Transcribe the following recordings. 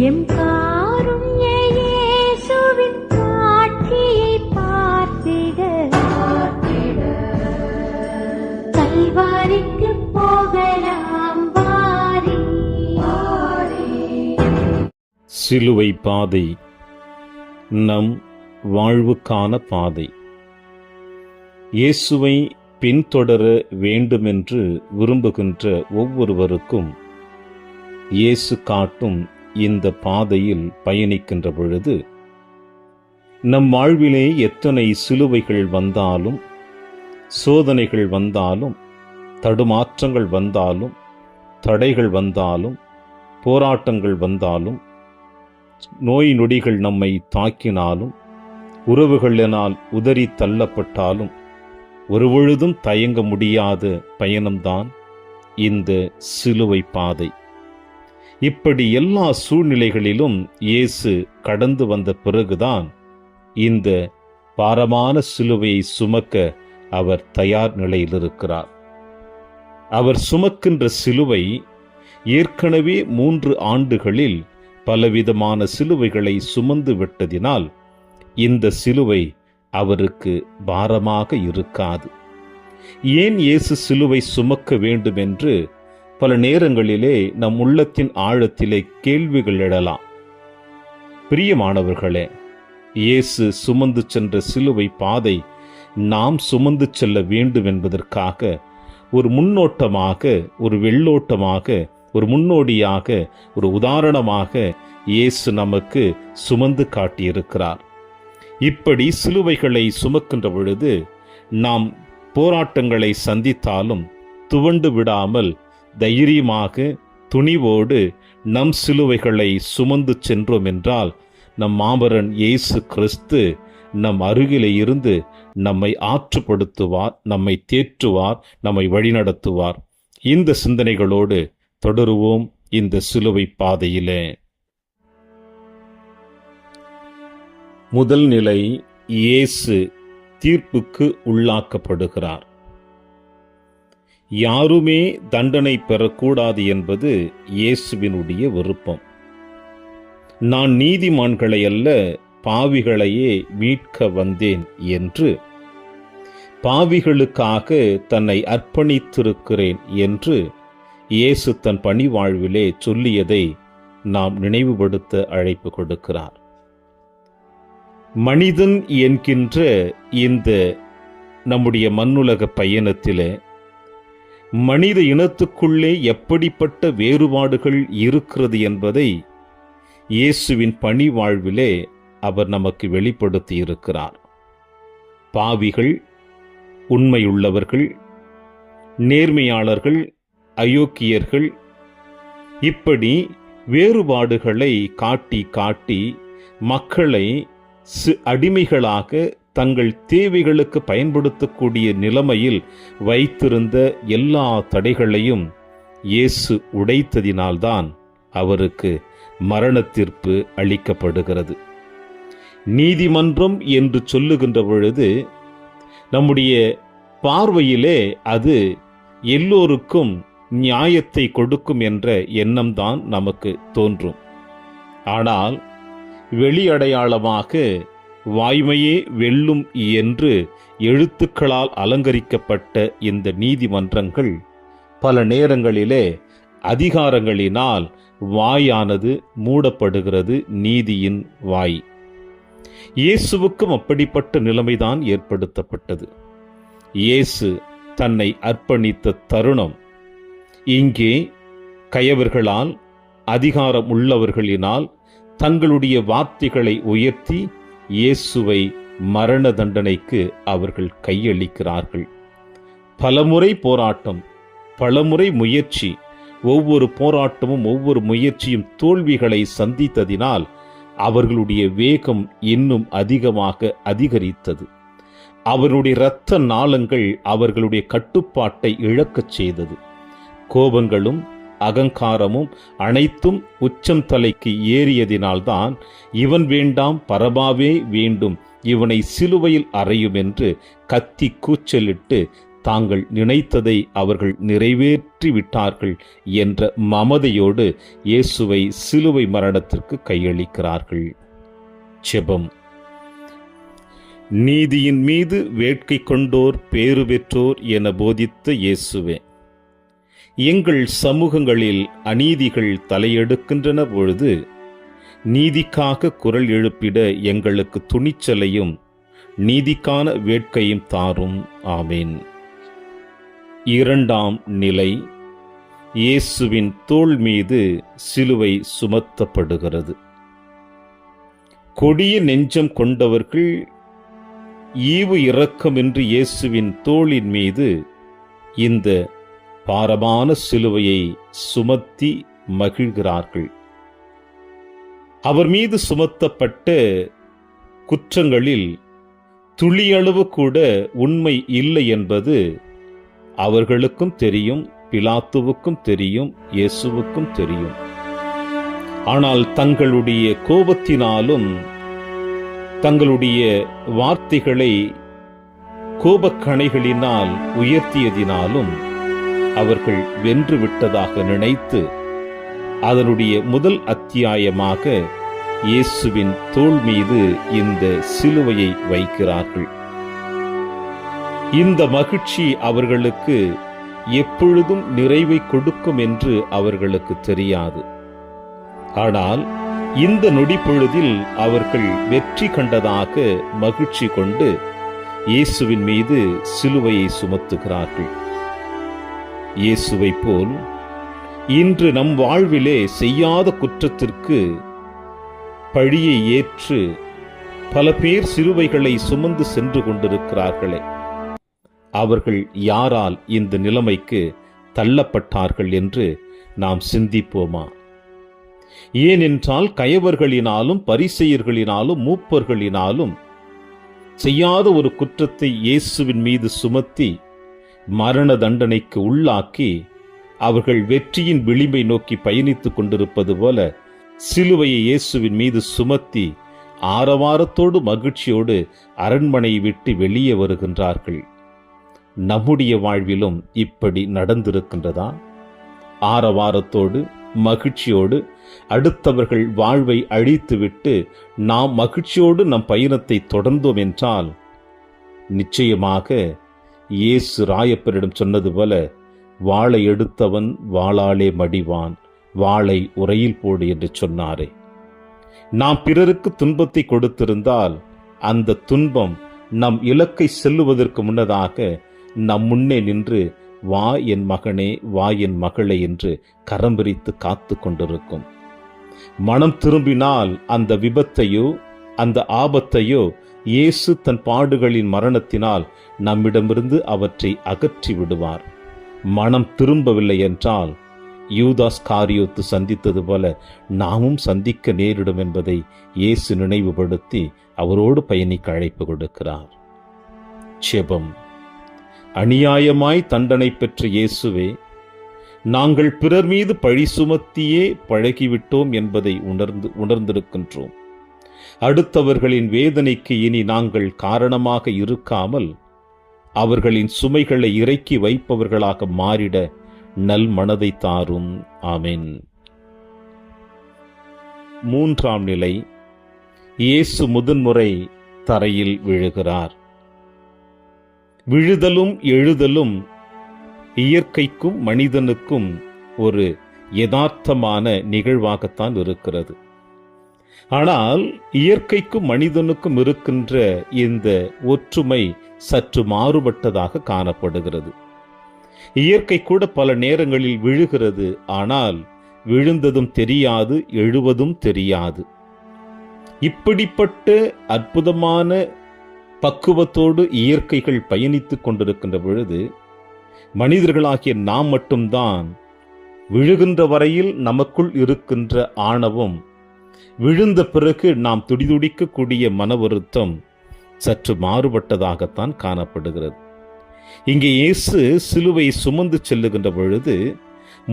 M காருண்ய இயேசுவின் காட்சியை பார்த்திட கல்வாரிக்கு போகலாம் வாரி. சிலுவை பாதை நம் வாழ்வுக்கான பாதை. இயேசுவை பின்தொடர வேண்டுமென்று விரும்புகின்ற ஒவ்வொருவருக்கும் இயேசு காட்டும் இந்த பாதையில் பயணிக்கின்ற பொழுது நம் வாழ்விலே எத்தனை சிலுவைகள் வந்தாலும், சோதனைகள் வந்தாலும், தடுமாற்றங்கள் வந்தாலும், தடைகள் வந்தாலும், போராட்டங்கள் வந்தாலும், நோய் நொடிகள் நம்மை தாக்கினாலும், உறவுகளினால் உதறி தள்ளப்பட்டாலும் ஒருபொழுதும் தயங்க முடியாத பயணம்தான் இந்த சிலுவை பாதை. இப்படி எல்லா சூழ்நிலைகளிலும் இயேசு கடந்து வந்த பிறகுதான் இந்த பாரமான சிலுவையை சுமக்க அவர் தயார் நிலையில் இருக்கிறார். அவர் சுமக்கின்ற சிலுவை ஏற்கனவே 3 ஆண்டுகளில் பலவிதமான சிலுவைகளை சுமந்து விட்டதினால் இந்த சிலுவை அவருக்கு பாரமாக இருக்காது. ஏன் இயேசு சிலுவை சுமக்க வேண்டும் என்று பல நேரங்களிலே நம் உள்ளத்தின் ஆழத்திலே கேள்விகள் எழலாம். பிரியமானவர்களே, இயேசு சுமந்து சென்ற சிலுவை பாதை நாம் சுமந்து செல்ல வேண்டும் என்பதற்காக ஒரு முன்னோட்டமாக, ஒரு வெள்ளோட்டமாக, ஒரு முன்னோடியாக, ஒரு உதாரணமாக இயேசு நமக்கு சுமந்து காட்டியிருக்கிறார். இப்படி சிலுவைகளை சுமக்கின்ற பொழுது நாம் போராட்டங்களை சந்தித்தாலும் துவண்டு விடாமல் தைரியமாக, துணிவோடு நம் சிலுவைகளை சுமந்து சென்றோம் என்றால் நம் மாபரன் இயேசு கிறிஸ்து நம் அருகிலே இருந்து நம்மை ஆற்றுப்படுத்துவார், நம்மை தேற்றுவார், நம்மை வழிநடத்துவார். இந்த சிந்தனைகளோடு தொடருவோம் இந்த சிலுவை பாதையிலே. முதல் நிலை, இயேசு தீர்ப்புக்கு உள்ளாக்கப்படுகிறார். யாருமே தண்டனை பெறக்கூடாது என்பது இயேசுவினுடைய விருப்பம். நான் நீதிமான்களை அல்ல பாவிகளையே மீட்க வந்தேன் என்று, பாவிகளுக்காக தன்னை அர்ப்பணித்திருக்கிறேன் என்று இயேசு தன் பணி வாழ்விலே சொல்லியதை நாம் நினைவுபடுத்த அழைப்பு கொடுக்கிறார். மனிதன் என்கின்ற இந்த நம்முடைய மண்ணுலக பயணத்திலே மனித இனத்துக்குள்ளே எப்படிப்பட்ட வேறுபாடுகள் இருக்கிறது என்பதை இயேசுவின் பணி வாழ்விலே அவர் நமக்கு வெளிப்படுத்தி இருக்கிறார். பாவிகள், உண்மையுள்ளவர்கள், நேர்மையாளர்கள், அயோக்கியர்கள், இப்படி வேறுபாடுகளை காட்டி காட்டி மக்களை அடிமைகளாக தங்கள் தேவைகளுக்கு பயன்படுத்தக்கூடிய நிலைமையில் வைத்திருந்த எல்லா தடைகளையும் இயேசு உடைத்ததினால்தான் அவருக்கு மரண தீர்ப்பு அளிக்கப்படுகிறது. நீதிமன்றம் என்று சொல்லுகின்ற பொழுது நம்முடைய பார்வையிலே அது எல்லோருக்கும் நியாயத்தை கொடுக்கும் என்ற எண்ணம்தான் நமக்கு தோன்றும். ஆனால் வெளியடையாளமாக வாய்மையே வெல்லும் என்று எழுத்துக்களால் அலங்கரிக்கப்பட்ட இந்த நீதிமன்றங்கள் பல நேரங்களிலே அதிகாரங்களினால் வாயானது மூடப்படுகிறது, நீதியின் வாய். இயேசுவுக்கும் அப்படிப்பட்ட நிலைமைதான் ஏற்படுத்தப்பட்டது. இயேசு தன்னை அர்ப்பணித்த தருணம் இங்கே கயவர்களால், அதிகாரம் உள்ளவர்களினால் தங்களுடைய வார்த்தைகளை உயர்த்தி இயேசுவை மரண தண்டனைக்கு அவர்கள் கையளிக்கிறார்கள். பலமுறை போராட்டம், பலமுறை முயற்சி, ஒவ்வொரு போராட்டமும் ஒவ்வொரு முயற்சியும் தோல்விகளை சந்தித்ததினால் அவர்களுடைய வேகம் இன்னும் அதிகமாக அதிகரித்தது. அவர்களுடைய இரத்த நாளங்கள் அவர்களுடைய கட்டுப்பாட்டை இழக்கச் செய்தது. கோபங்களும் அகங்காரமும் அனைத்தும் உச்சம் தலைக்கு ஏறியதினால்தான் இவன் வேண்டாம், பரபாவே வேண்டும், இவனை சிலுவையில் அறையும் என்று கத்தி கூச்சலிட்டு தாங்கள் நினைத்ததை அவர்கள் நிறைவேற்றி விட்டார்கள் என்ற மமதையோடு இயேசுவை சிலுவை மரணத்திற்கு கையளிக்கிறார்கள். ஜெபம். நீதியின் மீது வேட்கை கொண்டோர் பேறு பெற்றோர் என போதித்த இயேசுவே, எங்கள் சமூகங்களில் அநீதிகள் தலையெடுக்கின்றன பொழுது நீதிக்காக குரல் எழுப்பிட எங்களுக்கு துணிச்சலையும் நீதிக்கான வேட்கையும் தாரும். ஆமேன். இரண்டாம் நிலை, இயேசுவின் தோள் மீது சிலுவை சுமத்தப்படுகிறது. கொடிய நெஞ்சம் கொண்டவர்கள் ஈவு இரக்கமின்றி இயேசுவின் தோளின் மீது இந்த பாரமான சிலுவையை சுமத்தி மகிழ்கிறார்கள். அவர் மீது சுமத்தப்பட்ட குற்றங்களில் துளியளவு கூட உண்மை இல்லை என்பது அவர்களுக்கும் தெரியும், பிலாத்துவுக்கும் தெரியும், இயேசுவுக்கும் தெரியும். ஆனால் தங்களுடைய கோபத்தினாலும் தங்களுடைய வார்த்தைகளை கோபக்கணைகளினால் உயர்த்தியதினாலும் அவர்கள் வென்று விட்டதாக நினைத்து அதனுடைய முதல் அத்தியாயமாக இயேசுவின் தோள் மீது இந்த சிலுவையை வைக்கிறார்கள். இந்த மகிழ்ச்சி அவர்களுக்கு எப்பொழுதும் நிறைவை கொடுக்கும் என்று அவர்களுக்கு தெரியாது. ஆனால் இந்த நொடிப்பொழுதில் அவர்கள் வெற்றி கண்டதாக மகிழ்ச்சி கொண்டு இயேசுவின் மீது சிலுவையை சுமத்துகிறார்கள். இயேசுவை போல் இன்று நம் வாழ்விலே செய்யாத குற்றத்திற்கு பழியை ஏற்று பல பேர் சிலுவைகளை சுமந்து சென்று கொண்டிருக்கிறார்களே, அவர்கள் யாரால் இந்த நிலைமைக்கு தள்ளப்பட்டார்கள் என்று நாம் சிந்திப்போமா? ஏனென்றால் கயவர்களினாலும் பரிசேயர்களினாலும் மூப்பர்களினாலும் செய்யாத ஒரு குற்றத்தை இயேசுவின் மீது சுமத்தி மரண தண்டனைக்கு உள்ளாக்கி அவர்கள் வெற்றியின் விளிம்பை நோக்கி பயணித்துக் கொண்டிருப்பது போல சிலுவையை இயேசுவின் மீது சுமத்தி ஆரவாரத்தோடு மகிழ்ச்சியோடு அரண்மனையை விட்டு வெளியே வருகின்றார்கள். நம்முடைய வாழ்விலும் இப்படி நடந்திருக்கின்றதா? ஆரவாரத்தோடு மகிழ்ச்சியோடு அடுத்தவர்கள் வாழ்வை அழித்துவிட்டு நாம் மகிழ்ச்சியோடு நம் பயணத்தை தொடர்ந்தோம் என்றால் நிச்சயமாக இயேசு ராயப்பரிடம் சொன்னது போல, வாளை எடுத்தவன் வாளாலே மடிவான், வாளை உரையில் போடு என்று சொன்னாரே. நாம் பிறருக்கு துன்பத்தை கொடுத்திருந்தால் அந்த துன்பம் நம் இலக்கை செல்லுவதற்கு முன்னதாக நம் முன்னே நின்று வா என் மகனே, வா என் மகளே என்று கரம் பிரித்து காத்து கொண்டிருக்கும். மனம் திரும்பினால் அந்த விபத்தையோ அந்த ஆபத்தையோ இயேசு தன் பாடுகளின் மரணத்தினால் நம்மிடமிருந்து அவற்றை அகற்றி விடுவார். மனம் திரும்பவில்லை என்றால் யூதாஸ் காரியோத்து சந்தித்தது போல நாமும் சந்திக்க நேரிடும் என்பதை இயேசு நினைவுபடுத்தி அவரோடு பயணிக்க அழைப்பு கொடுக்கிறார். ஜெபம். அநியாயமாய் தண்டனை பெற்ற இயேசுவே, நாங்கள் பிறர் மீது பழி சுமத்தியே பழகிவிட்டோம் என்பதை உணர்ந்திருக்கின்றோம். அடுத்தவர்களின் வேதனைக்கு இனி நாங்கள் காரணமாக இருக்காமல் அவர்களின் சுமைகளை இறக்கி வைப்பவர்களாக மாறிட நல் மனதை தாரும். ஆமென். மூன்றாம் நிலை, இயேசு முதன்முறை தரையில் விழுகிறார். விழுதலும் எழுதலும் இயற்கைக்கும் மனிதனுக்கும் ஒரு யதார்த்தமான நிகழ்வாகத்தான் இருக்கிறது. ஆனால் இயற்கைக்கும் மனிதனுக்கும் இருக்கின்ற இந்த ஒற்றுமை சற்று மாறுபட்டதாக காணப்படுகிறது. இயற்கை கூட பல நேரங்களில் விழுகிறது, ஆனால் விழுந்ததும் தெரியாது, எழுவதும் தெரியாது. இப்படிப்பட்ட அற்புதமான பக்குவத்தோடு இயற்கைகள் பயணித்துக் கொண்டிருக்கின்ற பொழுது மனிதர்களாகிய நாம் மட்டும்தான் விழுகின்ற வரையில் நமக்குள் இருக்கின்ற ஆணவம், விழுந்த பிறகு நாம் துடிதுடிக்கக்கூடிய மன வருத்தம் சற்று மாறுபட்டதாகத்தான் காணப்படுகிறது. இங்கே இயேசு சிலுவை சுமந்து செல்லுகின்ற பொழுது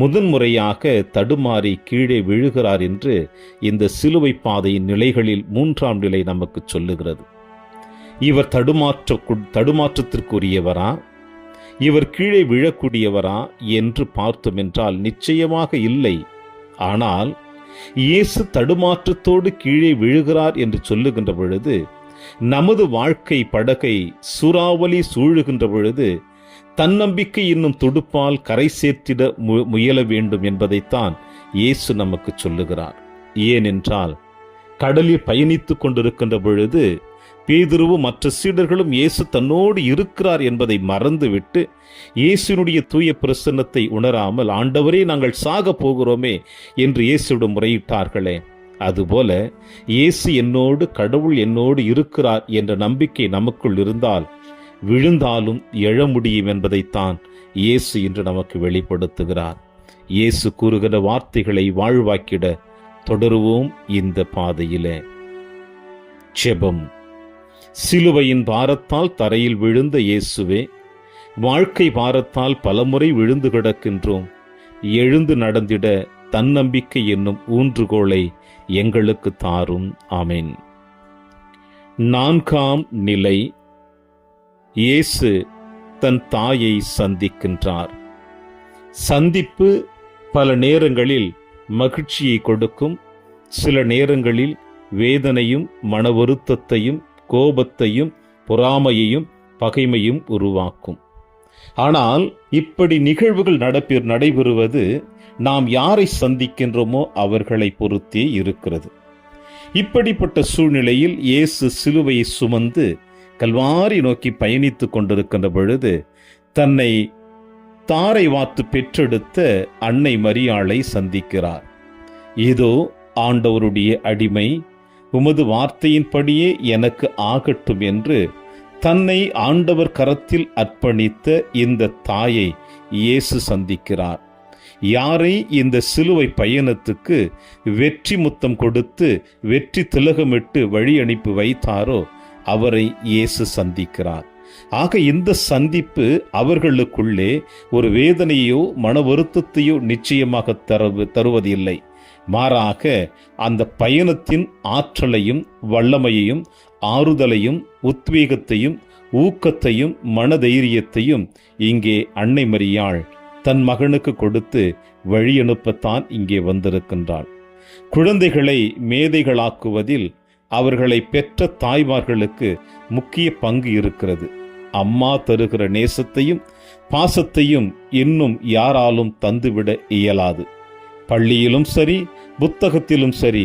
முதன்முறையாக தடுமாறி கீழே விழுகிறார் என்று இந்த சிலுவை பாதையின் நிலைகளில் மூன்றாம் நிலை நமக்கு சொல்லுகிறது. இவர் தடுமாற்றத்திற்குரியவரா இவர் கீழே விழக்கூடியவரா என்று பார்த்தோம் என்றால் நிச்சயமாக இல்லை. ஆனால் இயேசு தடுமாற்றத்தோடு கீழே விழுகிறார் என்று சொல்லுகின்ற பொழுது, நமது வாழ்க்கை படகை சூறாவளி சூழுகின்ற பொழுது தன்னம்பிக்கை இன்னும் துடுப்பால் கரை சேர்த்திட முயல வேண்டும் என்பதைத்தான் இயேசு நமக்கு சொல்லுகிறார். ஏனென்றால் கடலில் பயணித்துக் கொண்டிருக்கின்ற பொழுது பேதுருவும் மற்ற சீடர்களும் இயேசு தன்னோடு இருக்கிறார் என்பதை மறந்துவிட்டு இயேசுனுடைய தூய பிரசன்னத்தை உணராமல், ஆண்டவரே நாங்கள் சாக போகிறோமே என்று இயேசுவிடம் முறையிட்டார்களே, அதுபோல இயேசு என்னோடு, கடவுள் என்னோடு இருக்கிறார் என்ற நம்பிக்கை நமக்குள் இருந்தால் விழுந்தாலும் எழ முடியும் என்பதைத்தான் இயேசு இன்று நமக்கு வெளிப்படுத்துகிறார். இயேசு கூறுகிற வார்த்தைகளை வாழ்வாக்கிட தொடருவோம் இந்த பாதையிலே. ஜெபம். சிலுவையின் பாரத்தால் தரையில் விழுந்த இயேசுவே, வாழ்க்கை பாரத்தால் பலமுறை விழுந்து கிடக்கின்றோம். எழுந்து நடந்திட தன்னம்பிக்கை என்னும் ஊன்றுகோலை எங்களுக்கு தாரும். ஆமென். 4ஆம் நிலை. இயேசு தன் தாயை சந்திக்கின்றார். சந்திப்பு பல நேரங்களில் மகிழ்ச்சியை கொடுக்கும், சில நேரங்களில் வேதனையும் மன வருத்தத்தையும் கோபத்தையும் பொறாமையையும் பகைமையும் உருவாக்கும். ஆனால் இப்படி நிகழ்வுகள் நடைபெறுவது நாம் யாரை சந்திக்கின்றோமோ அவர்களை பொறுத்தே இருக்கிறது. இப்படிப்பட்ட சூழ்நிலையில் இயேசு சிலுவையை சுமந்து கல்வாரி நோக்கி பயணித்துக் கொண்டிருக்கின்ற பொழுது தன்னை தாரை வாத்து பெற்றெடுத்த அன்னை மரியாளை சந்திக்கிறார். இதோ ஆண்டவருடைய அடிமை, உமது வார்த்தையின்படியே எனக்கு ஆகட்டும் என்று தன்னை ஆண்டவர் கரத்தில் அர்ப்பணித்த இந்த தாயை இயேசு சந்திக்கிறார். யாரை இந்த சிலுவை பயணத்துக்கு வெற்றி முத்தம் கொடுத்து வெற்றி திலகமிட்டு வழி அனுப்பி வைத்தாரோ அவரை இயேசு சந்திக்கிறார். ஆக இந்த சந்திப்பு அவர்களுக்குள்ளே ஒரு வேதனையோ மன வருத்தத்தையோ நிச்சயமாக தருவதில்லை. மாறாக அந்த பயணத்தின் ஆற்றலையும் வல்லமையையும் ஆறுதலையும் உத்வேகத்தையும் ஊக்கத்தையும் மனதைரியத்தையும் இங்கே அன்னை மரியாள் தன் மகனுக்கு கொடுத்து வழி அனுப்பத்தான் இங்கே வந்திருக்கின்றாள். குழந்தைகளை மேதைகளாக்குவதில் அவர்களை பெற்ற தாய்மார்களுக்கு முக்கிய பங்கு இருக்கிறது. அம்மா தருகிற நேசத்தையும் பாசத்தையும் இன்னும் யாராலும் தந்துவிட இயலாது. பள்ளியிலும் சரி, புத்தகத்திலும் சரி,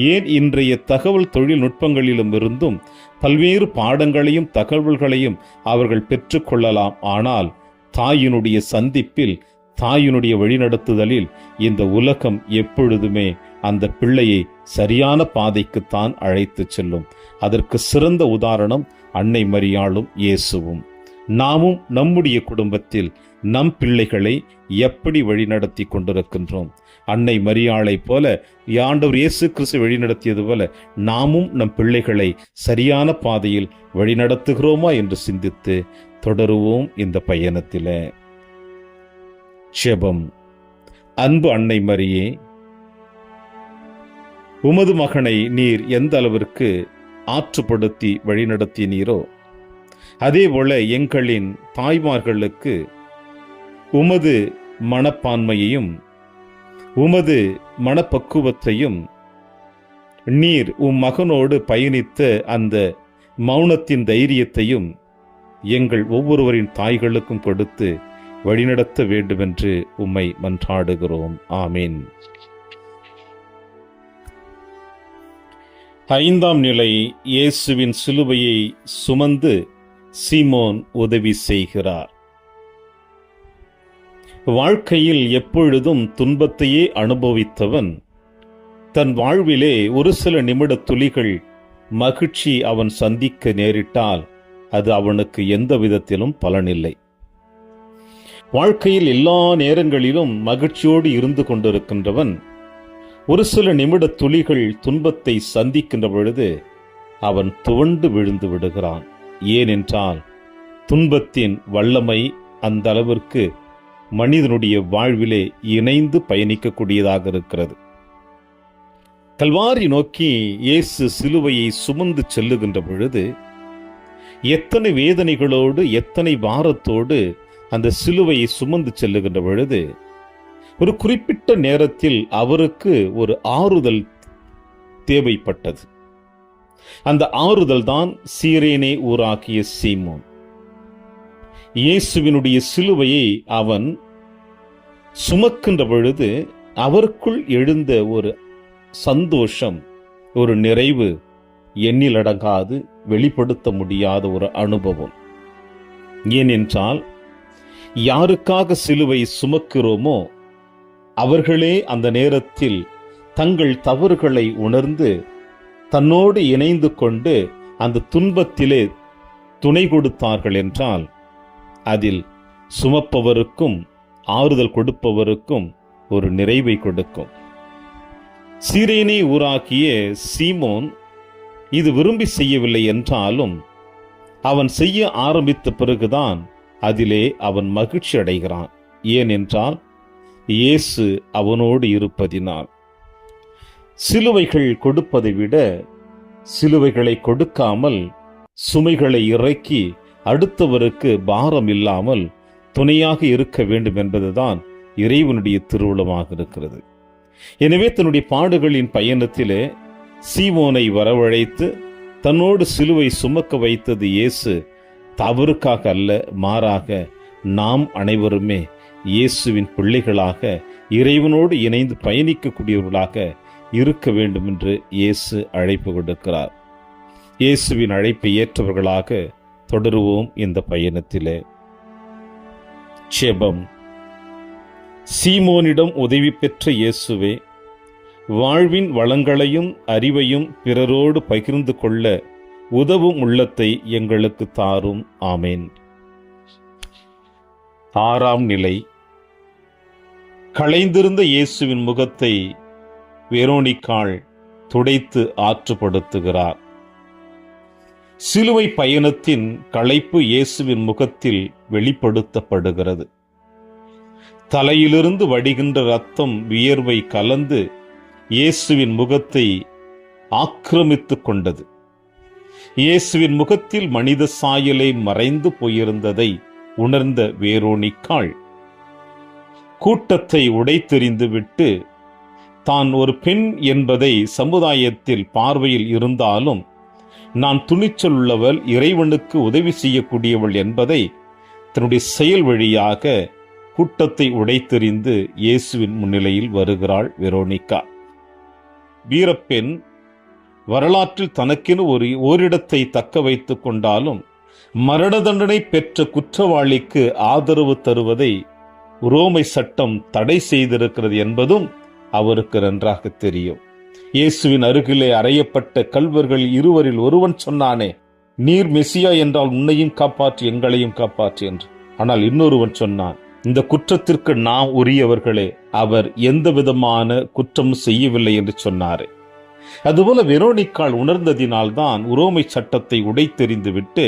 ஏன் இன்றைய தகவல் தொழில்நுட்பங்களிலும் இருந்தும் பல்வேறு பாடங்களையும் தகவல்களையும் அவர்கள் பெற்றுக்கொள்ளலாம். ஆனால் தாயினுடைய சந்திப்பில், தாயினுடைய வழிநடத்துதலில் இந்த உலகம் எப்பொழுதுமே அந்த பிள்ளையை சரியான பாதைக்குத்தான் அழைத்து செல்லும். அதற்கு சிறந்த உதாரணம் அன்னை மரியாளும் இயேசுவும். நாமும் நம்முடைய குடும்பத்தில் நம் பிள்ளைகளை எப்படி வழிநடத்தி கொண்டிருக்கின்றோம்? அன்னை மரியாளை போல ஆண்டவர் இயேசு கிறிஸ்து வழிநடத்தியது போல நாமும் நம் பிள்ளைகளை சரியான பாதையில் வழிநடத்துகிறோமா என்று சிந்தித்து தொடருவோம் இந்த பயணத்திலே. ஜெபம். அன்பு அன்னை மரியே, உமது மகனை நீர் எந்த அளவிற்கு ஆற்றுப்படுத்தி வழிநடத்தினீரோ அதேபோல எங்களின் தாய்மார்களுக்கு உமது மனப்பான்மையையும் உமது மனப்பக்குவத்தையும் நீர் மகனோடு பயணித்த அந்த மௌனத்தின் தைரியத்தையும் எங்கள் ஒவ்வொருவரின் தாய்களுக்கும் கொடுத்து வழிநடத்த வேண்டுமென்று உம்மை மன்றாடுகிறோம். ஆமீன். 5ஆம் நிலை. இயேசுவின் சிலுவையை சுமந்து சீமோன் உதவி செய்கிறார். வாழ்க்கையில் எப்பொழுதும் துன்பத்தையே அனுபவித்தவன் தன் வாழ்விலே ஒரு சில நிமிட துளிகள் மகிழ்ச்சி அவன் சந்திக்க நேரிட்டால் அது அவனுக்கு எந்த விதத்திலும் பலனில்லை. வாழ்க்கையில் எல்லா நேரங்களிலும் மகிழ்ச்சியோடு இருந்து கொண்டிருக்கின்றவன் ஒரு சில நிமிட துளிகள் துன்பத்தை சந்திக்கின்ற பொழுது அவன் துவண்டு விழுந்து விடுகிறான். ஏனென்றால் துன்பத்தின் வல்லமை அந்த அளவிற்கு மனிதனுடைய வாழ்விலே இணைந்து பயணிக்கக்கூடியதாக இருக்கிறது. கல்வாரி நோக்கி இயேசு சிலுவையை சுமந்து செல்லுகின்ற பொழுது எத்தனை வேதனைகளோடு எத்தனை பாரத்தோடு அந்த சிலுவையை சுமந்து செல்லுகின்ற பொழுது ஒரு குறிப்பிட்ட நேரத்தில் அவருக்கு ஒரு ஆறுதல் தேவைப்பட்டது. அந்த ஆறுதல் தான் சீரேனே ஊராகிய சீமோன். இயேசுவினுடைய சிலுவையை அவன் சுமக்கின்ற பொழுது அவருக்குள் எழுந்த ஒரு சந்தோஷம், ஒரு நிறைவு, எண்ணிலடங்காது வெளிப்படுத்த முடியாத ஒரு அனுபவம். ஏனென்றால் யாருக்காக சிலுவை சுமக்கிறோமோ அவர்களே அந்த நேரத்தில் தங்கள் தவறுகளை உணர்ந்து தன்னோடு இணைந்து கொண்டு அந்த துன்பத்திலே துணை கொடுத்தார்கள் என்றால் அதில் சுமப்பவருக்கும் ஆறுதல் கொடுப்பவருக்கும் ஒரு நிறைவை கொடுக்கும். சீரேனே ஊராகிய சீமோன் இது விரும்பி செய்யவில்லை என்றாலும் அவன் செய்ய ஆரம்பித்த பிறகுதான் அதிலே அவன் மகிழ்ச்சி அடைகிறான். ஏனென்றால் இயேசு அவனோடு இருப்பதினால். சிலுவைகள் கொடுப்பதை விட சிலுவைகளை கொடுக்காமல் சுமைகளை இறக்கி அடுத்தவருக்கு பாரம் இல்லாமல் துணையாக இருக்க வேண்டும் என்பதுதான் இறைவனுடைய திருவுளமாக இருக்கிறது. எனவே தன்னுடைய பாடுகளின் பயணத்திலே சீமோனை வரவழைத்து தன்னோடு சிலுவை சுமக்க வைத்தது இயேசு தவறுக்காக அல்ல, மாறாக நாம் அனைவருமே இயேசுவின் பிள்ளைகளாக இறைவனோடு இணைந்து பயணிக்கக்கூடியவர்களாக இருக்க வேண்டும் என்று இயேசு அழைப்பு கொடுக்கிறார். இயேசுவின் அழைப்பை ஏற்றவர்களாக தொடருவோம் இந்த பயணத்திலே. ஜெபம். சீமோனிடம் உதவி பெற்ற இயேசுவே, வாழ்வின் வளங்களையும் அறிவையும் பிறரோடு பகிர்ந்து கொள்ள உதவும் உள்ளத்தை எங்களுக்கு தாரும். ஆமேன். 6ஆம் நிலை. களைந்திருந்த இயேசுவின் முகத்தை வெரோனிக்காள் துடைத்து ஆற்றுப்படுத்துகிறார். சிலுவை பயணத்தின் களைப்பு இயேசுவின் முகத்தில் வெளிப்படுத்தப்படுகிறது. தலையிலிருந்து வடிகின்ற இரத்தம் வியர்வை கலந்து இயேசுவின் முகத்தை ஆக்கிரமித்துக் கொண்டது. இயேசுவின் முகத்தில் மனித சாயலை மறைந்து போயிருந்ததை உணர்ந்த வெரோனிக்காள் கூட்டத்தை உடைத்தெறிந்துவிட்டு தான் ஒரு பெண் என்பதை சமுதாயத்தில் பார்வையில் இருந்தாலும் நான் துணிச்சல் உள்ளவள், இறைவனுக்கு உதவி செய்யக்கூடியவள் என்பதை தன்னுடைய செயல் வழியாக கூட்டத்தை உடைத்தெறிந்து இயேசுவின் முன்னிலையில் வருகிறாள் வெரோனிக்கா. வீரப்பெண் வரலாற்றில் தனக்கென ஓரிடத்தை தக்க வைத்துக் கொண்டாலும் மரண தண்டனை பெற்ற குற்றவாளிக்கு ஆதரவு தருவதை உரோமை சட்டம் தடை செய்திருக்கிறது என்பதும் அவருக்கு நன்றாக தெரியும். இயேசுவின் அருகிலே அறையப்பட்ட கல்வர்கள் இருவரில் ஒருவன் சொன்னானே, நீர் மெசியா என்றால் உன்னையும் காப்பாற்றி எங்களையும் காப்பாற்றி என்று. ஆனால் இன்னொருவன் சொன்னான், இந்த குற்றத்திற்கு நாம் உரியவர்களே, அவர் எந்த விதமான குற்றமும் செய்யவில்லை என்று சொன்னாரே. அதுபோல வெரோனிக்காள் உணர்ந்ததினால்தான் உரோமை சட்டத்தை உடைத்தெறிந்துவிட்டு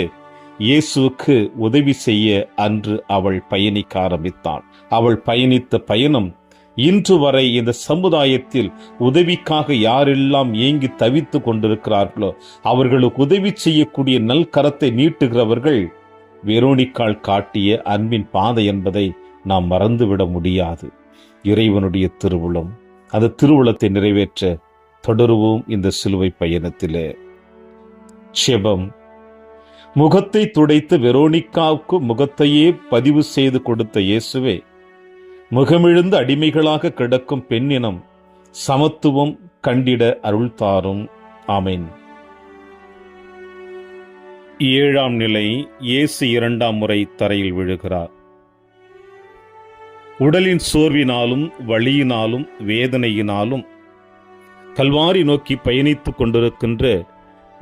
இயேசுவுக்கு உதவி செய்ய அன்று அவள் பயணிக்க ஆரம்பித்தாள். அவள் பயணித்த பயணம் இன்று வரை இந்த சமுதாயத்தில் உதவிக்காக யாரெல்லாம் ஏங்கி தவித்துக் கொண்டிருக்கிறார்களோ அவர்களுக்கு உதவி செய்யக்கூடிய நல்கரத்தை நீட்டுகிறவர்கள் வெரோனிக்காள் காட்டிய அன்பின் பாதை என்பதை நாம் மறந்துவிட முடியாது. இறைவனுடைய திருவுளம், அந்த திருவுளத்தை நிறைவேற்ற தொடருவோம் இந்த சிலுவை பயணத்திலே. ஜெபம். முகத்தை துடைத்து வெரோனிக்காவுக்கு முகத்தையே பதிவு செய்து கொடுத்த இயேசுவே, முகமிழந்து அடிமைகளாக கிடக்கும் பெண்ணினம் சமத்துவம் கண்டிட அருள் தாரும். ஆமென். 7ஆம் நிலை. இயேசு 2ஆம் முறை தரையில் விழுகிறார். உடலின் சோர்வினாலும் வலியினாலும் வேதனையினாலும் கல்வாரி நோக்கி பயணித்துக் கொண்டிருக்கின்ற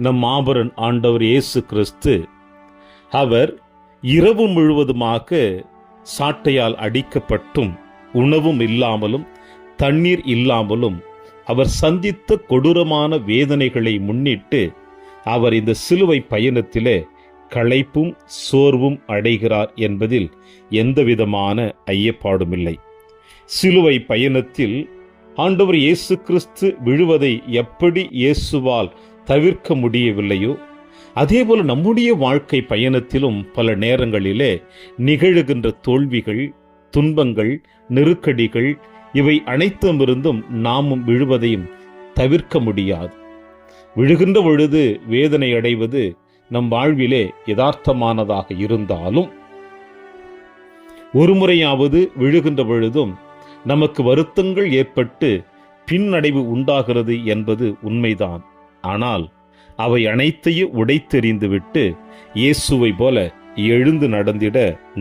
நம் மாபெரும் ஆண்டவர் இயேசு கிறிஸ்து, அவர் இரவு முழுவதுமாக சாட்டையால் அடிக்கப்பட்டும் உணவும் இல்லாமலும் தண்ணீர் இல்லாமலும் அவர் சந்தித்த கொடூரமான வேதனைகளை முன்னிட்டு அவர் இந்த சிலுவை பயணத்திலே களைப்பும் சோர்வும் அடைகிறார் என்பதில் எந்தவிதமான ஐயப்பாடுமில்லை. சிலுவை பயணத்தில் ஆண்டவர் இயேசு கிறிஸ்து விழுவதை எப்படி இயேசுவால் தவிர்க்க முடியவில்லையோ அதேபோல நம்முடைய வாழ்க்கை பயணத்திலும் பல நேரங்களிலே நிகழுகின்ற தோல்விகள், துன்பங்கள், நெருக்கடிகள் இவை அனைத்துமிருந்தும் நாமும் விழுவதையும் தவிர்க்க முடியாது. விழுகின்ற பொழுது வேதனை அடைவது நம் வாழ்விலே யதார்த்தமானதாக இருந்தாலும், ஒரு முறையாவது விழுகின்ற பொழுதும் நமக்கு வருத்தங்கள் ஏற்பட்டு பின்னடைவு உண்டாகிறது என்பது உண்மைதான். ஆனால் அவை அனைத்தையும் உடைத்தெறிந்துவிட்டு இயேசுவை போல எழுந்து நடந்திட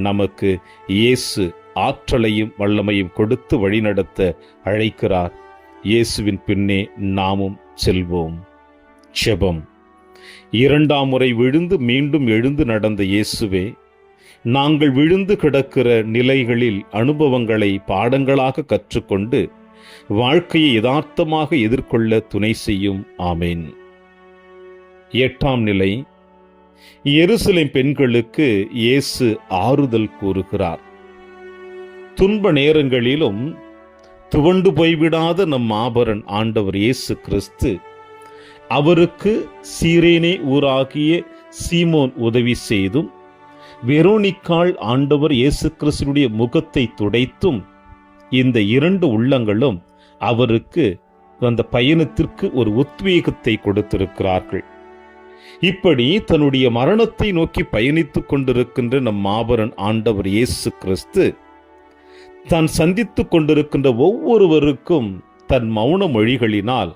நமக்கு இயேசு ஆற்றலையும் வல்லமையும் கொடுத்து வழிநடத்த அழைக்கிறார். இயேசுவின் பின்னே நாமும் செல்வோம். ஜெபம். 2ஆம் முறை விழுந்து மீண்டும் எழுந்து நடந்த இயேசுவே, நாங்கள் விழுந்து கிடக்கிற நிலைகளில் அனுபவங்களை பாடங்களாக கற்றுக்கொண்டு வாழ்க்கையை யதார்த்தமாக எதிர்கொள்ள துணை செய்யும். ஆமேன். 8ஆம் நிலை. எருசலேம் பெண்களுக்கு இயேசு ஆறுதல் கூறுகிறார். துன்ப நேரங்களிலும் துவண்டு போய்விடாத நம் மாபரன் ஆண்டவர் இயேசு கிறிஸ்து, அவருக்கு சீரேனே ஊராகிய சீமோன் உதவி செய்தும், வெரோனிக்காள் ஆண்டவர் இயேசு கிறிஸ்துடைய முகத்தை துடைத்தும், இந்த 2 உள்ளங்களும் அவருக்கு அந்த பயணத்திற்கு ஒரு உத்வேகத்தை கொடுத்திருக்கிறார்கள். இப்படி தன்னுடைய மரணத்தை நோக்கி பயணித்துக் கொண்டிருக்கின்ற நம் மாபரன் ஆண்டவர் இயேசு கிறிஸ்து தான் சந்தித்துக் கொண்டிருக்கின்ற ஒவ்வொருவருக்கும் தன் மௌன மொழிகளினால்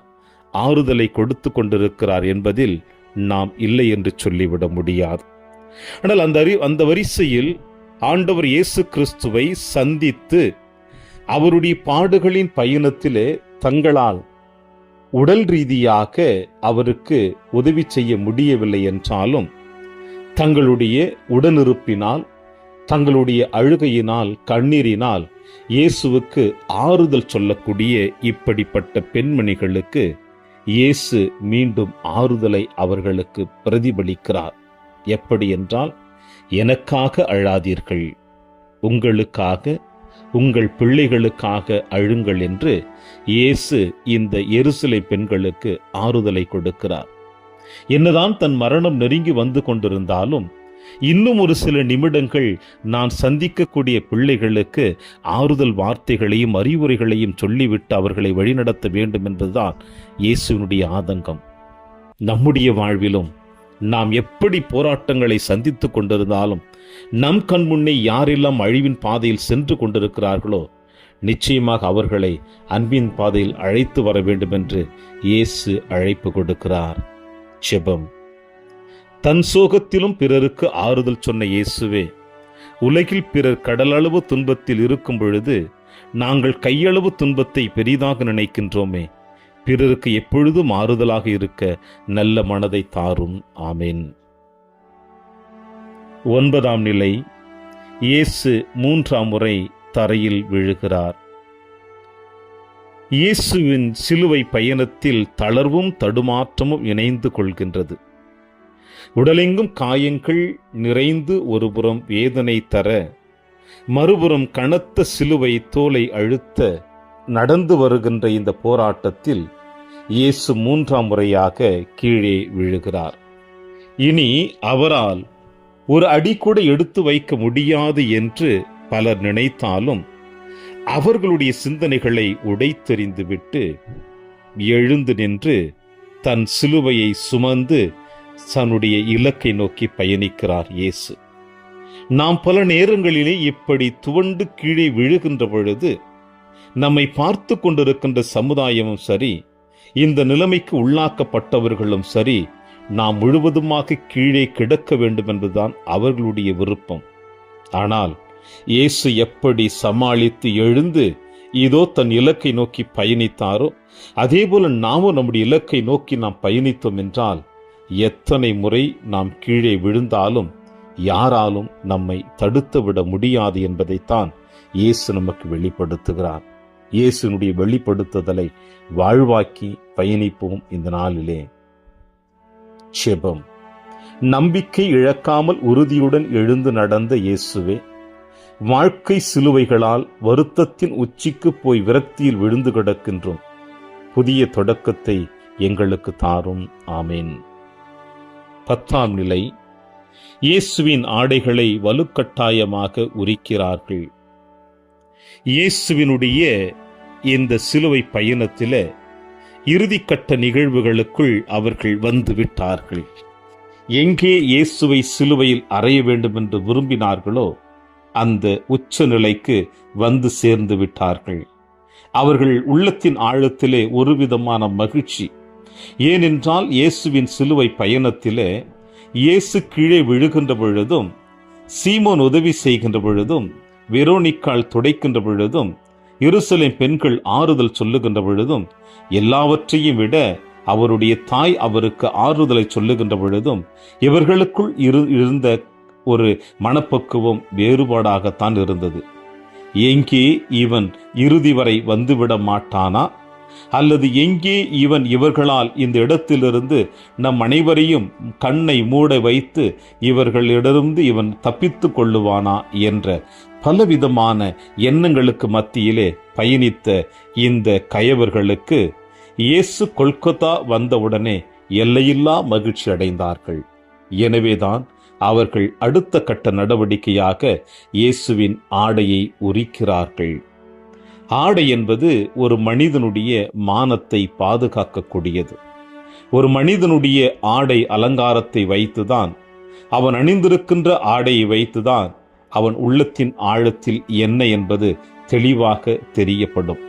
ஆறுதலை கொடுத்து கொண்டிருக்கிறார் என்பதில் நாம் இல்லை என்று சொல்லிவிட முடியாது. ஆனால் அந்த வரிசையில் ஆண்டவர் இயேசு கிறிஸ்துவை சந்தித்து அவருடைய பாடுகளின் பயணத்திலே தங்களால் உடல் ரீதியாக அவருக்கு உதவி செய்ய முடியவில்லை என்றாலும், தங்களுடைய உடனிருப்பினால், தங்களுடைய அழுகையினால், கண்ணீரினால் இயேசுவுக்கு ஆறுதல் சொல்லக்கூடிய இப்படிப்பட்ட பெண்மணிகளுக்கு இயேசு மீண்டும் ஆறுதலை அவர்களுக்கு பிரதிபலிக்கிறார். எப்படி என்றால், எனக்காக அழாதீர்கள், உங்களுக்காக, உங்கள் பிள்ளைகளுக்காக அழுங்கள் என்று இயேசு இந்த எருசலேம் பெண்களுக்கு ஆறுதலை கொடுக்கிறார். என்னதான் தன் மரணம் நெருங்கி வந்து கொண்டிருந்தாலும், இன்னும் ஒரு சில நிமிடங்கள் நான் சந்திக்கக்கூடிய பிள்ளைகளுக்கு ஆறுதல் வார்த்தைகளையும் அறிவுரைகளையும் சொல்லிவிட்டு அவர்களை வழிநடத்த வேண்டும் என்பதுதான் இயேசுவினுடைய ஆதங்கம். நம்முடைய வாழ்விலும் நாம் எப்படி போராட்டங்களை சந்தித்துக் கொண்டிருந்தாலும், நம் கண் முன்னே யாரெல்லாம் அழிவின் பாதையில் சென்று கொண்டிருக்கிறார்களோ, நிச்சயமாக அவர்களை அன்பின் பாதையில் அழைத்து வர வேண்டும் என்று இயேசு அழைப்பு கொடுக்கிறார். ஜெபம். தன் சோகத்திலும் பிறருக்கு ஆறுதல் சொன்ன இயேசுவே, உலகில் பிறர் கடலளவு துன்பத்தில் இருக்கும் பொழுது நாங்கள் கையளவு துன்பத்தை பெரிதாக நினைக்கின்றோமே, பிறருக்கு எப்பொழுதும் ஆறுதலாக இருக்க நல்ல மனதை தாரும். ஆமேன். 9ஆம் நிலை. இயேசு 3ஆம் முறை தரையில் விழுகிறார். இயேசுவின் சிலுவை பயணத்தில் தளர்வும் தடுமாற்றமும் இணைந்து கொள்கின்றது. உடலெங்கும் காயங்கள் நிறைந்து ஒருபுறம் வேதனை தர, மறுபுறம் கனத்த சிலுவை தோலை அழுத்த நடந்து வருகின்ற இந்த போராட்டத்தில் இயேசு 3ஆம் முறையாக கீழே விழுகிறார். இனி அவரால் ஒரு அடி கூட எடுத்து வைக்க முடியாது என்று பலர் நினைத்தாலும், அவர்களுடைய சிந்தனைகளை உடைத்தெறிந்துவிட்டு எழுந்து நின்று தன் சிலுவையை சுமந்து தன்னுடைய இலக்கை நோக்கி பயணிக்கிறார் இயேசு. நாம் பல நேரங்களிலே இப்படி துவண்டு கீழே விழுகின்ற பொழுது நம்மை பார்த்து கொண்டிருக்கின்ற சமுதாயமும் சரி, இந்த நிலைமைக்கு உள்ளாக்கப்பட்டவர்களும் சரி, நாம் முழுவதுமாக கீழே கிடக்க வேண்டும் என்பதுதான் அவர்களுடைய விருப்பம். ஆனால் இயேசு எப்படி சமாளித்து எழுந்து இதோ தன் இலக்கை நோக்கி பயணித்தாரோ, அதேபோல நாமும் நம்முடைய இலக்கை நோக்கி நாம் பயணித்தோம் என்றால், எத்தனை முறை நாம் கீழே விழுந்தாலும் யாராலும் நம்மை தடுத்து விட முடியாது என்பதைத்தான் இயேசு நமக்கு வெளிப்படுத்துகிறார். இயேசுனுடைய வெளிப்படுத்துதலை வாழ்வாக்கி பயணிப்போம் இந்த நாளிலே. ஜெபம். நம்பிக்கை இழக்காமல் உறுதியுடன் எழுந்து நடந்த இயேசுவே, வாழ்க்கை சிலுவைகளால் வருத்தத்தின் உச்சிக்கு போய் விரக்தியில் விழுந்து கிடக்கின்றோம். புதிய தொடக்கத்தை எங்களுக்கு தாரும். ஆமேன். 10ஆம் நிலை, இயேசுவின் ஆடைகளை வலுக்கட்டாயமாக உரிக்கிறார்கள். இயேசுவினுடைய இந்த சிலுவை பயணத்திலே இறுதிக்கட்ட நிகழ்வுகளுக்குள் அவர்கள் வந்து விட்டார்கள். எங்கே இயேசுவை சிலுவையில் அறைய வேண்டும் என்று விரும்பினார்களோ அந்த உச்ச நிலைக்கு வந்து சேர்ந்து விட்டார்கள். அவர்கள் உள்ளத்தின் ஆழத்திலே ஒரு விதமான மகிழ்ச்சி. ஏனென்றால் இயேசுவின் சிலுவை பயணத்திலே இயேசு கீழே விழுகின்ற பொழுதும், சீமோன் உதவி செய்கின்ற பொழுதும், வெரோனிக்காள் துடைக்கின்ற பொழுதும், எருசலேம் பெண்கள் ஆறுதல் சொல்லுகின்ற பொழுதும், எல்லாவற்றையும் விட அவருடைய தாய் அவருக்கு ஆறுதலை சொல்லுகின்ற பொழுதும் இவர்களுக்குள் இருந்த ஒரு மனப்பக்குவம் வேறுபாடாகத்தான் இருந்தது. எங்கே இவன் இறுதி வரை வந்துவிட மாட்டானா, அல்லது எங்கே இவர்களால் இந்த இடத்திலிருந்து நம் அனைவரையும் கண்ணை மூட வைத்து இவர்களிடமிருந்து இவன் தப்பித்து கொள்ளுவானா என்ற பலவிதமான எண்ணங்களுக்கு மத்தியிலே பயணித்த இந்த கயவர்களுக்கு இயேசு கொல்கத்தா வந்தவுடனே எல்லையில்லா மகிழ்ச்சி அடைந்தார்கள். எனவேதான் அவர்கள் அடுத்த கட்ட நடவடிக்கையாக இயேசுவின் ஆடையை உரிக்கிறார்கள். ஆடை என்பது ஒரு மனிதனுடைய மானத்தை பாதுகாக்கக்கூடியது. ஒரு மனிதனுடைய ஆடை அலங்காரத்தை வைத்துதான், அவன் அணிந்திருக்கின்ற ஆடையை வைத்துதான் அவன் உள்ளத்தின் ஆழத்தில் என்ன என்பது தெளிவாக தெரியப்படும்.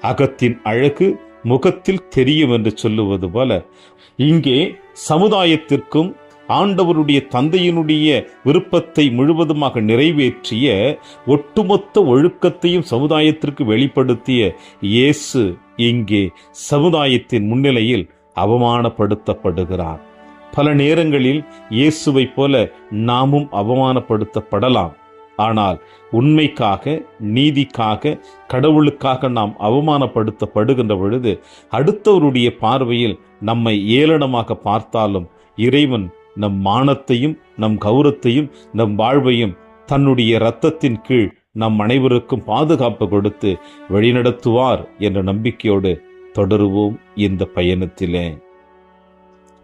அகத்தின் அழகு முகத்தில் தெரியும் என்று சொல்லுவது போல, இங்கே சமுதாயத்திற்கும் ஆண்டவருடைய தந்தையினுடைய விருப்பத்தை முழுவதுமாக நிறைவேற்றிய ஒட்டுமொத்த ஒழுக்கத்தையும் சமுதாயத்திற்கு வெளிப்படுத்திய இயேசு இங்கே சமுதாயத்தின் முன்னிலையில் அவமானப்படுத்தப்படுகிறார். பல நேரங்களில் இயேசுவை போல நாமும் அவமானப்படுத்தப்படலாம். ஆனால் உண்மைக்காக, நீதிக்காக, கடவுளுக்காக நாம் அவமானப்படுத்தப்படுகின்ற பொழுது அடுத்தவருடைய பார்வையில் நம்மை ஏளனமாக பார்த்தாலும் இறைவன் நம் மானத்தையும், நம் கௌரவத்தையும், நம் வாழ்வையும் தன்னுடைய இரத்தத்தின் கீழ் நம் அனைவருக்கும் பாதுகாப்பு கொடுத்து வழிநடத்துவார் என்ற நம்பிக்கையோடு தொடருவோம் இந்த பயணத்திலே.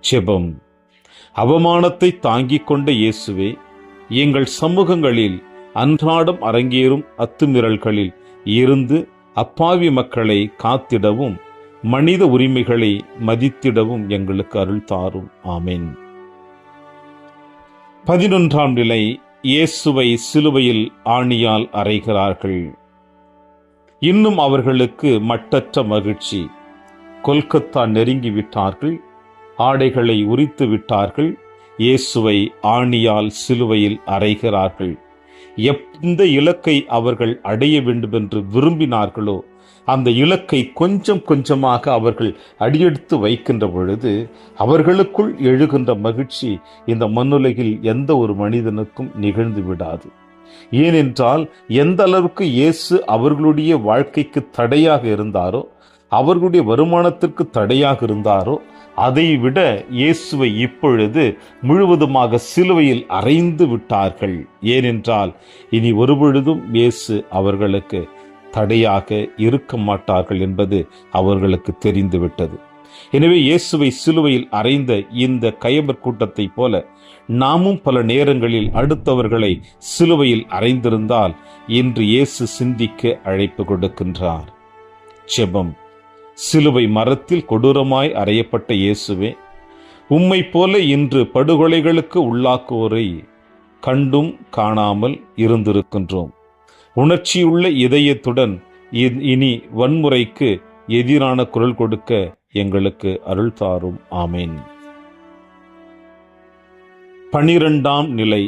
ஜெபம். அவமானத்தை தாங்கிக் கொண்ட இயேசுவே, எங்கள் சமூகங்களில் அன்றாடம் அரங்கேறும் அத்துமீறல்களில் இருந்து அப்பாவி மக்களை காத்திடவும், மனித உரிமைகளை மதித்திடவும் எங்களுக்கு அருள் தாரும். ஆமென். 11ஆம் நிலை, இயேசுவை சிலுவையில் ஆணியால் அறைகிறார்கள். இன்னும் அவர்களுக்கு மட்டற்ற மகிழ்ச்சி. கொல்கத்தா நெருங்கி விட்டார்கள். ஆடைகளை உரித்து விட்டார்கள். இயேசுவை ஆணியால் சிலுவையில் அறைகிறார்கள். எந்த இலக்கை அவர்கள் அடைய வேண்டும் என்று விரும்பினார்களோ அந்த இலக்கை கொஞ்சம் கொஞ்சமாக அவர்கள் அடியெடுத்து வைக்கின்ற பொழுது அவர்களுக்குள் எழுகின்ற மகிழ்ச்சி இந்த மண்ணுலகில் எந்த ஒரு மனிதனுக்கும் நிகழ்ந்து விடாது. ஏனென்றால் எந்த அளவுக்கு இயேசு அவர்களுடைய வாழ்க்கைக்கு தடையாக இருந்தாரோ, அவர்களுடைய வருமானத்திற்கு தடையாக இருந்தாரோ, அதைவிட இயேசுவை இப்பொழுது முழுவதுமாக சிலுவையில் அறைந்து விட்டார்கள். ஏனென்றால் இனி ஒருபொழுதும் இயேசு அவர்களுக்கு தடையாக இருக்க மாட்டார்கள் என்பது அவர்களுக்கு தெரிந்துவிட்டது. எனவே இயேசுவை சிலுவையில் அறைந்த இந்த கயவர் கூட்டத்தை போல நாமும் பல நேரங்களில் அடுத்தவர்களை சிலுவையில் அறைந்திருந்தால் இன்று இயேசு சிந்திக்க அழைப்பு கொடுக்கின்றார். ஜெபம். சிலுவை மரத்தில் கொடூரமாய் அறையப்பட்ட இயேசுவே, உம்மை போல இன்று படுகொலைகளுக்கு உள்ளாக்குவோரை கண்டும் காணாமல் இருந்திருக்கின்றோம். உணர்ச்சியுள்ள இதயத்துடன் இனி வன்முறைக்கு எதிரான குரல் கொடுக்க எங்களுக்கு அருள் தாரும். ஆமேன். 12ஆம் நிலை,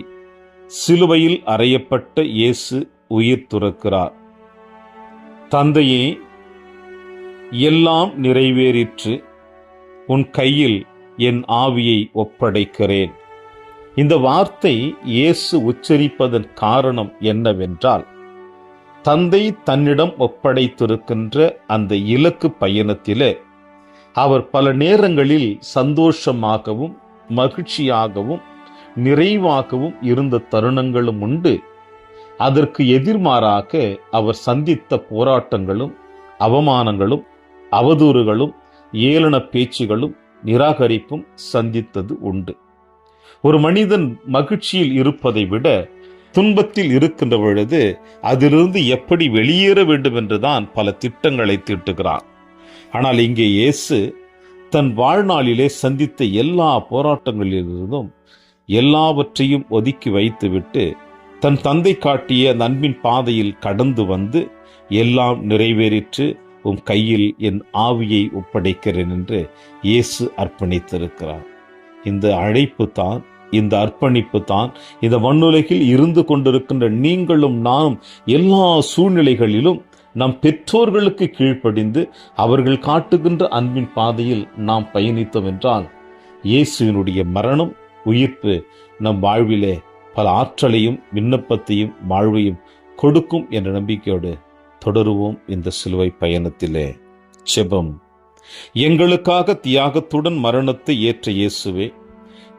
சிலுவையில் அறையப்பட்ட இயேசு உயிர் துறக்கிறார். தந்தையே, எல்லாம் நிறைவேறிற்று, உன் கையில் என் ஆவியை ஒப்படைக்கிறேன். இந்த வார்த்தை இயேசு உச்சரிப்பதன் காரணம் என்னவென்றால், தந்தை தன்னிடம் ஒப்படைத்திருக்கின்ற அந்த இலக்கு பயணத்திலே அவர் பல நேரங்களில் சந்தோஷமாகவும் மகிழ்ச்சியாகவும் நிறைவாகவும் இருந்த தருணங்களும் உண்டு. அதற்கு எதிர்மாறாக அவர் சந்தித்த போராட்டங்களும் அவமானங்களும் அவதூறுகளும் ஏளன பேச்சுகளும் நிராகரிப்பும் சந்தித்தது உண்டு. ஒரு மனிதன் மகிழ்ச்சியில் இருப்பதை விட துன்பத்தில் இருக்கின்ற பொழுது அதிலிருந்து எப்படி வெளியேற வேண்டும் என்றுதான் பல திட்டங்களை தீட்டுகிறார். ஆனால் இங்கே இயேசு தன் வாழ்நாளிலே சந்தித்த எல்லா போராட்டங்களிலிருந்தும் எல்லாவற்றையும் ஒதுக்கி வைத்துவிட்டு தன் தந்தை காட்டிய அன்பின் பாதையில் கடந்து வந்து எல்லாம் நிறைவேறிற்று, உம் கையில் என் ஆவியை ஒப்படைக்கிறேன் என்று இயேசு அர்ப்பணித்திருக்கிறார். இந்த அழைப்பு தான், இந்த அர்ப்பணிப்பு தான் இந்த மண்ணுலகில் இருந்து கொண்டிருக்கின்ற நீங்களும் நானும் எல்லா சூழ்நிலைகளிலும் நம் பெற்றோர்களுக்கு கீழ்ப்படிந்து அவர்கள் காட்டுகின்ற அன்பின் பாதையில் நாம் பயணித்தோம் என்றால் இயேசுவினுடைய மரணம் உயிர்ப்பு நம் வாழ்விலே பல ஆற்றலையும் விண்ணப்பத்தையும் வாழ்வையும் கொடுக்கும் என்ற நம்பிக்கையோடு தொடருவோம் இந்த சிலுவை பயணத்திலே. ஜெபம். எங்களுக்காக தியாகத்துடன் மரணத்தை ஏற்ற இயேசுவே,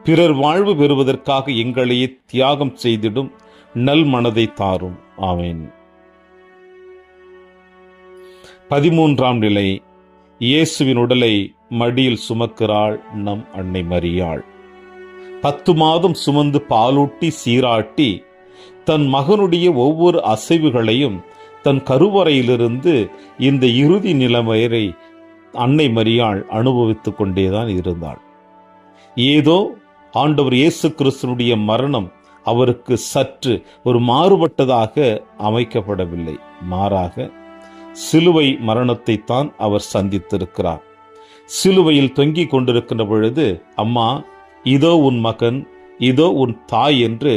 பிறர் வாழ்வு பெறுவதற்காக எங்களையே தியாகம் செய்திடும் நல் மனதை தாரும். ஆமென். 13ஆம் நிலை. இயேசுவின் உடலை மடியில் சுமக்கிறாள் நம் அன்னை மரியாள். 10 மாதம் சுமந்து பாலூட்டி சீராட்டி தன் மகனுடைய ஒவ்வொரு அசைவுகளையும் தன் கருவறையிலிருந்து இந்த இறுதி நிலைமையை அன்னை மரியாள் அனுபவித்துக் கொண்டேதான் இருந்தாள். ஏதோ ஆண்டவர் இயேசு கிறிஸ்துனுடைய மரணம் அவருக்கு சற்று ஒரு மாறுபட்டதாக அமைக்கப்படவில்லை. மாறாக சிலுவை மரணத்தை தான் அவர் சந்தித்திருக்கிறார். சிலுவையில் தொங்கிக் கொண்டிருக்கின்ற பொழுது, அம்மா இதோ உன் மகன், இதோ உன் தாய் என்று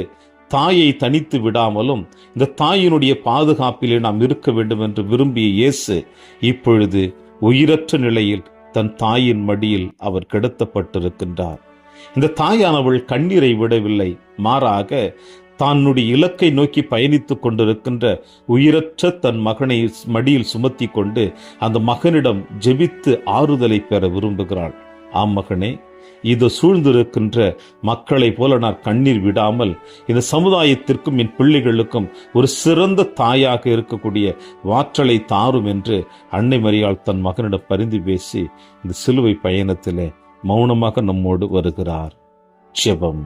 தாயை தனித்து விடாமலும் இந்த தாயினுடைய பாதுகாப்பிலே நாம் இருக்க வேண்டும் என்று விரும்பிய இயேசு இப்பொழுது உயிரற்ற நிலையில் தன் தாயின் மடியில் அவர் கிடத்தப்பட்டிருக்கின்றார். இந்த தாயானவள் கண்ணீரை விடவில்லை, மாறாக தன்னுடைய இலக்கை நோக்கி பயணித்துக் கொண்டிருக்கின்ற உயிரற்ற தன் மகனை மடியில் சுமத்தி கொண்டு அந்த மகனிடம் ஜெபித்து ஆறுதலை பெற விரும்புகிறாள். ஆம் மகனே, இது சூழ்ந்திருக்கின்ற மக்களை போல நான் கண்ணீர் விடாமல் இந்த சமுதாயத்திற்கும் என் பிள்ளைகளுக்கும் ஒரு சிறந்த தாயாக இருக்கக்கூடிய வாற்றலை தாரும் என்று அன்னை மரியாள் தன் மகனிடம் பரிந்து பேசி இந்த சிலுவை பயணத்திலே மௌனமாக நம்மோடு வருகிறார். ஜெபம்.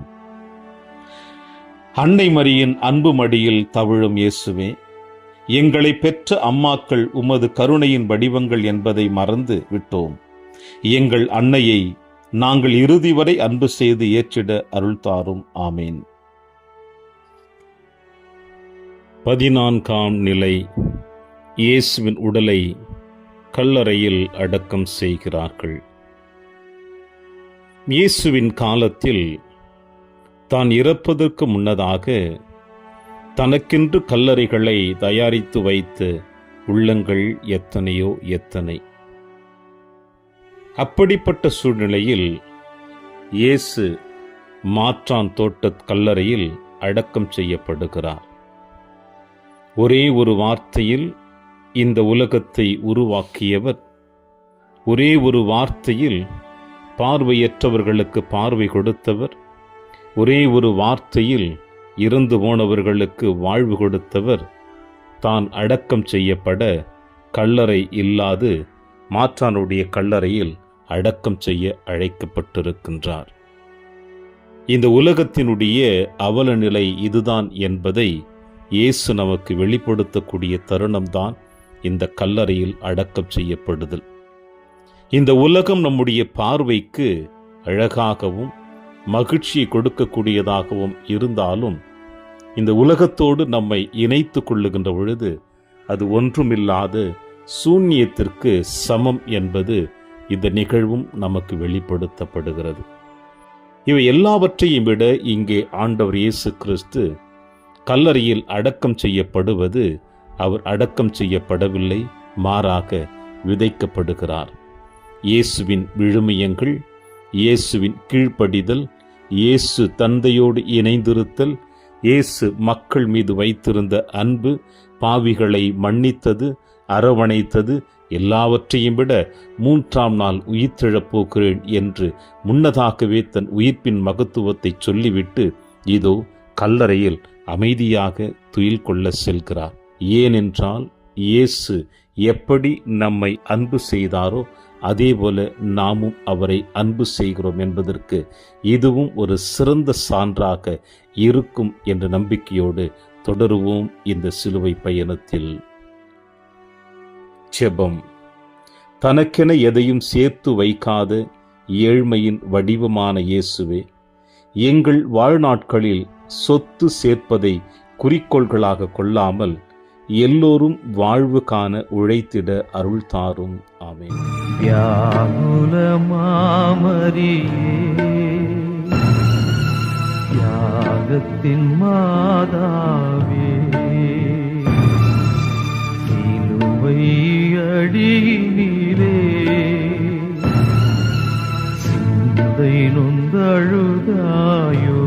அன்னை மரியின் அன்பு மடியில் தவிழும் இயேசுவே, எங்களை பெற்ற அம்மாக்கள் உமது கருணையின் வடிவங்கள் என்பதை மறந்து விட்டோம். எங்கள் அன்னையை நாங்கள் இறுதி வரை அன்பு செய்து ஏற்றிட அருள் தாரும். ஆமேன். 14ஆம் நிலை. இயேசுவின் உடலை கல்லறையில் அடக்கம் செய்கிறார்கள். இயேசுவின் காலத்தில் தான் இறப்பதற்கு முன்னதாக தனக்கென்று கல்லறைகளை தயாரித்து வைத்த உள்ளங்கள் எத்தனையோ எத்தனை. அப்படிப்பட்ட சூழ்நிலையில் இயேசு மாற்றான் தோட்ட கல்லறையில் அடக்கம் செய்யப்படுகிறார். ஒரே ஒரு வார்த்தையில் இந்த உலகத்தை உருவாக்கியவர், ஒரே ஒரு வார்த்தையில் பார்வையற்றவர்களுக்கு பார்வை கொடுத்தவர், ஒரே ஒரு வார்த்தையில் இறந்து போனவர்களுக்கு வாழ்வு கொடுத்தவர், தான் அடக்கம் செய்யப்பட கல்லறை இல்லாது மாற்றானுடைய கல்லறையில் அடக்கம் செய்ய அழைக்கப்பட்டிருக்கின்றார். இந்த உலகத்தினுடைய அவல நிலை இதுதான் என்பதை இயேசு நமக்கு வெளிப்படுத்தக்கூடிய தருணம்தான் இந்த கல்லறையில் அடக்கம் செய்யப்படுதல். இந்த உலகம் நம்முடைய பார்வைக்கு அழகாகவும் மகிழ்ச்சியை கொடுக்கக்கூடியதாகவும் இருந்தாலும் இந்த உலகத்தோடு நம்மை இணைத்து கொள்ளுகின்ற பொழுது அது ஒன்றுமில்லாத சூன்யத்திற்கு சமம் என்பது இந்த நிகழ்வும் நமக்கு வெளிப்படுத்தப்படுகிறது. இவை எல்லாவற்றையும் விட இங்கே ஆண்டவர் இயேசு கிறிஸ்து கல்லறையில் அடக்கம் செய்யப்படுவது அவர் அடக்கம் செய்யப்படவில்லை, மாறாக விதைக்கப்படுகிறார். இயேசுவின் விழுமியங்கள், இயேசுவின் கீழ்ப்படிதல், இயேசு தந்தையோடு இணைந்திருத்தல், இயேசு மக்கள் மீது வைத்திருந்த அன்பு, பாவிகளை மன்னித்தது, அரவணைத்தது, எல்லாவற்றையும் விட 3ஆம் நாள் உயிர்த்தெழப் போகிறேன் என்று முன்னதாகவே தன் உயிர்ப்பின் மகத்துவத்தை சொல்லிவிட்டு இதோ கல்லறையில் அமைதியாக துயில் கொள்ள செல்கிறார். ஏனென்றால் இயேசு எப்படி நம்மை அன்பு செய்தாரோ அதேபோல நாமும் அவரை அன்பு செய்கிறோம் என்பதற்கு இதுவும் ஒரு சிறந்த சான்றாக இருக்கும் என்ற நம்பிக்கையோடு தொடருவோம் இந்த சிலுவை பயணத்தில். ஜெபம். தனக்கென எதையும் சேர்த்து வைக்காத ஏழ்மையின் வடிவமான இயேசுவே, எங்கள் வாழ்நாட்களில் சொத்து சேர்ப்பதை குறிக்கோள்களாக கொள்ளாமல் எல்லோரும் வாழ்வு காண உழைத்திட அருள் தாரும். ஆமென். வியாகுல மாமரியே, தியாகத்தின் மாதாவே, சிலுவை அடியினிலே சிந்தை நொந்தழுதாயோ,